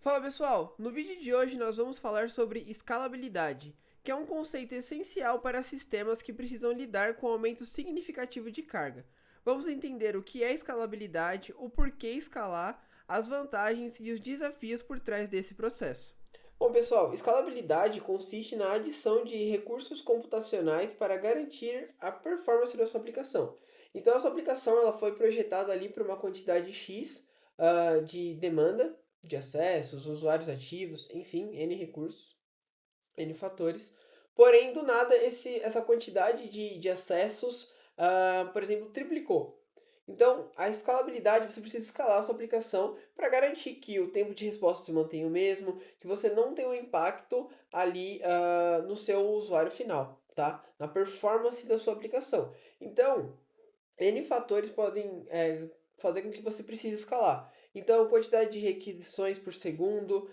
Fala pessoal, no vídeo de hoje nós vamos falar sobre escalabilidade, que é um conceito essencial para sistemas que precisam lidar com aumento significativo de carga. Vamos entender o que é escalabilidade, o porquê escalar, as vantagens e os desafios por trás desse processo. Bom pessoal, escalabilidade consiste na adição de recursos computacionais para garantir a performance da sua aplicação. Então a sua aplicação ela foi projetada ali para uma quantidade X de demanda de acessos, usuários ativos, enfim, N recursos, N fatores. Porém, do nada, essa quantidade de acessos, por exemplo, triplicou. Então, a escalabilidade, você precisa escalar a sua aplicação para garantir que o tempo de resposta se mantenha o mesmo, que você não tenha um impacto ali no seu usuário final, tá? Na performance da sua aplicação. Então, N fatores podem fazer com que você precise escalar. Então, quantidade de requisições por segundo,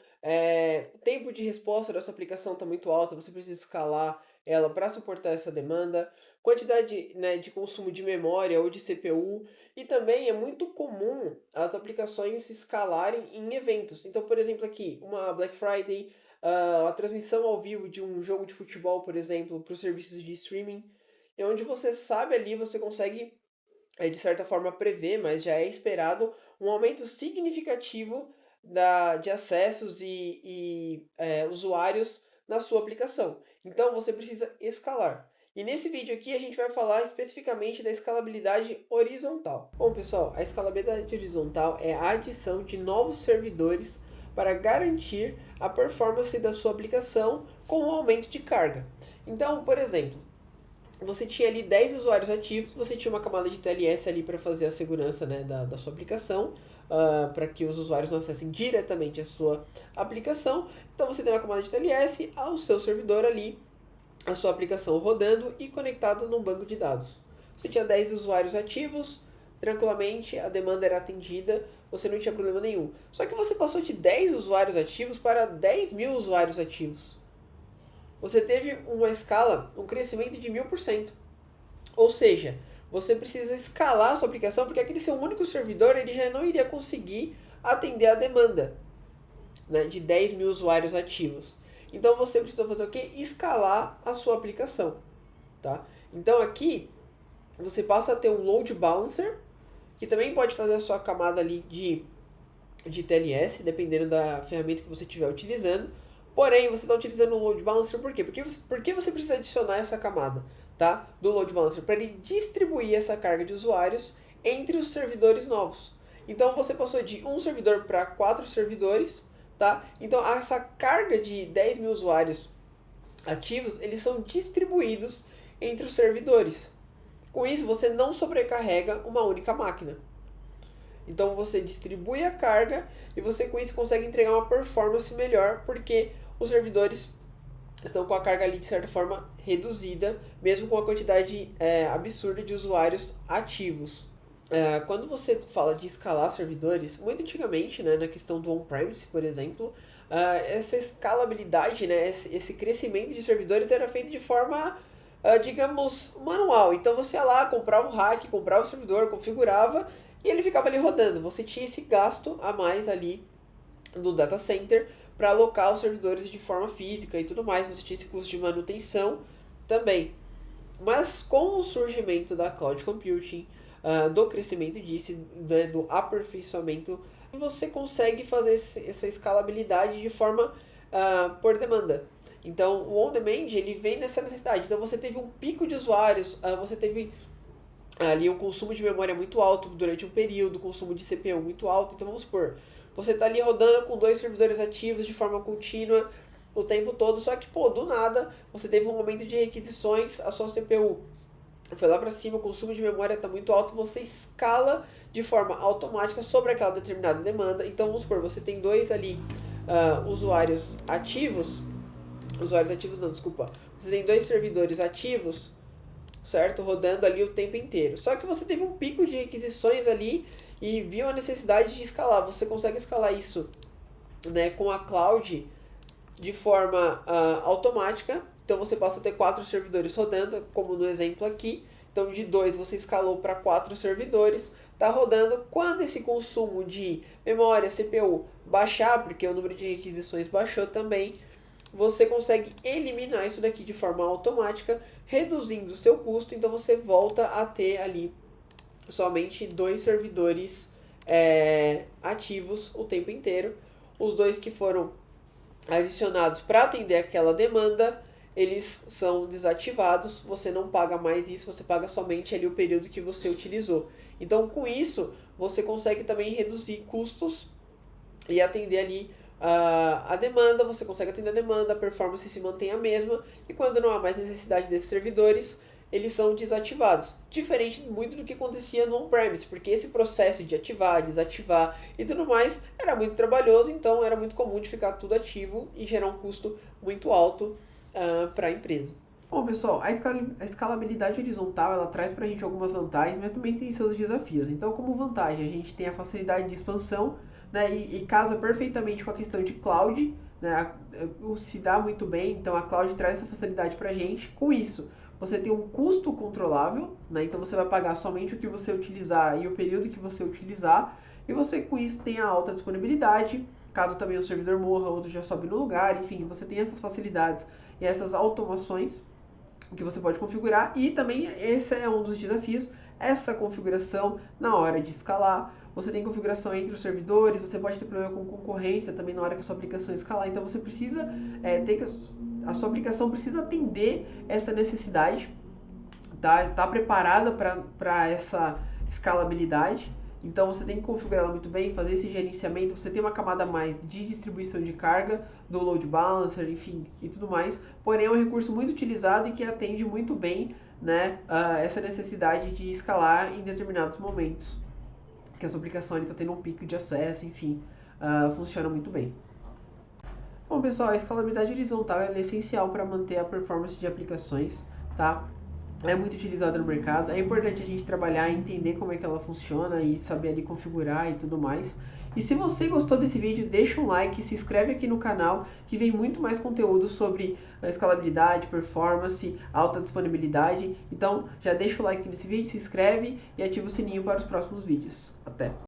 tempo de resposta dessa aplicação está muito alta, você precisa escalar ela para suportar essa demanda, quantidade, né, de consumo de memória ou de CPU, e também é muito comum as aplicações escalarem em eventos. Então, por exemplo, aqui, uma Black Friday, a transmissão ao vivo de um jogo de futebol, por exemplo, para os serviços de streaming, é onde você sabe ali, você consegue de certa forma prever, mas já é esperado um aumento significativo de acessos e usuários na sua aplicação. Então você precisa escalar. E nesse vídeo aqui a gente vai falar especificamente da escalabilidade horizontal. Bom pessoal, a escalabilidade horizontal é a adição de novos servidores para garantir a performance da sua aplicação com o aumento de carga. Então, por exemplo, você tinha ali 10 usuários ativos, você tinha uma camada de TLS ali para fazer a segurança, né, da sua aplicação, para que os usuários não acessem diretamente a sua aplicação. Então você tem uma camada de TLS ao seu servidor ali, a sua aplicação rodando e conectada num banco de dados. Você tinha 10 usuários ativos, tranquilamente a demanda era atendida, você não tinha problema nenhum. Só que você passou de 10 usuários ativos para 10.000 usuários ativos. Você teve uma escala, um crescimento de 1000%. Ou seja, você precisa escalar a sua aplicação porque aquele seu único servidor ele já não iria conseguir atender a demanda, né, de 10.000 usuários ativos. Então você precisa fazer o quê? Escalar a sua aplicação. Tá? Então aqui você passa a ter um load balancer, que também pode fazer a sua camada ali de TLS, dependendo da ferramenta que você estiver utilizando. Porém, você está utilizando o Load Balancer por quê? Porque você precisa adicionar essa camada, tá? Do Load Balancer para ele distribuir essa carga de usuários entre os servidores novos. Então você passou de um servidor para 4 servidores, tá? Então essa carga de 10.000 usuários ativos, eles são distribuídos entre os servidores. Com isso, você não sobrecarrega uma única máquina. Então você distribui a carga e você com isso consegue entregar uma performance melhor, porque os servidores estão com a carga ali de certa forma reduzida, mesmo com a quantidade absurda de usuários ativos. Quando você fala de escalar servidores, muito antigamente, né, na questão do on-premise, por exemplo, essa escalabilidade, né, esse crescimento de servidores era feito de forma, digamos, manual. Então você ia lá, comprava o rack, comprava o servidor, configurava e ele ficava ali rodando. Você tinha esse gasto a mais ali no data center para alocar os servidores de forma física e tudo mais. Você tinha esse custo de manutenção também. Mas com o surgimento da cloud computing, do crescimento disso, né, do aperfeiçoamento, você consegue fazer essa escalabilidade de forma por demanda. Então o on-demand ele vem nessa necessidade. Então você teve um pico de usuários, você teve ali o consumo de memória muito alto durante um período, consumo de CPU muito alto. Então vamos supor, você está ali rodando com 2 servidores ativos de forma contínua o tempo todo, só que do nada você teve um aumento de requisições, a sua CPU foi lá para cima, o consumo de memória está muito alto, você escala de forma automática sobre aquela determinada demanda. Então vamos supor, você tem 2 ali usuários ativos não, desculpa, você tem 2 servidores ativos, certo? Rodando ali o tempo inteiro. Só que você teve um pico de requisições ali e viu a necessidade de escalar. Você consegue escalar isso, né, com a cloud de forma automática. Então você passa a ter 4 servidores rodando, como no exemplo aqui, Então de 2 você escalou para 4 servidores, está rodando. Quando esse consumo de memória, CPU baixar, porque o número de requisições baixou também, você consegue eliminar isso daqui de forma automática, reduzindo o seu custo. Então você volta a ter ali somente 2 servidores ativos o tempo inteiro. Os 2 que foram adicionados para atender aquela demanda, eles são desativados, você não paga mais isso, você paga somente ali o período que você utilizou. Então com isso você consegue também reduzir custos e atender ali a demanda, você consegue atender a demanda, a performance se mantém a mesma, e quando não há mais necessidade desses servidores, eles são desativados. Diferente muito do que acontecia no on-premise, porque esse processo de ativar, desativar e tudo mais era muito trabalhoso, então era muito comum de ficar tudo ativo e gerar um custo muito alto para a empresa. Bom, pessoal, a escalabilidade horizontal, ela traz para a gente algumas vantagens, mas também tem seus desafios. Então, como vantagem, a gente tem a facilidade de expansão, né, e casa perfeitamente com a questão de cloud, né, se dá muito bem, então a cloud traz essa facilidade para a gente. Com isso, você tem um custo controlável, né, então você vai pagar somente o que você utilizar e o período que você utilizar, e você com isso tem a alta disponibilidade, caso também o servidor morra, outro já sobe no lugar, enfim, você tem essas facilidades e essas automações que você pode configurar, e também esse é um dos desafios, essa configuração na hora de escalar. Você tem configuração entre os servidores, você pode ter problema com concorrência também na hora que a sua aplicação escalar, então você precisa ter que a sua aplicação precisa atender essa necessidade, tá preparada para essa escalabilidade. Então você tem que configurá-la muito bem, fazer esse gerenciamento. Você tem uma camada a mais de distribuição de carga, do load balancer, enfim, e tudo mais. Porém é um recurso muito utilizado e que atende muito bem, né, essa necessidade de escalar em determinados momentos, que a sua aplicação está tendo um pico de acesso, enfim, funciona muito bem. Bom, pessoal, a escalabilidade horizontal é essencial para manter a performance de aplicações, tá? É muito utilizada no mercado, é importante a gente trabalhar e entender como é que ela funciona e saber ali configurar e tudo mais. E se você gostou desse vídeo, deixa um like, se inscreve aqui no canal, que vem muito mais conteúdo sobre escalabilidade, performance, alta disponibilidade. Então já deixa o like nesse vídeo, se inscreve e ativa o sininho para os próximos vídeos. Até!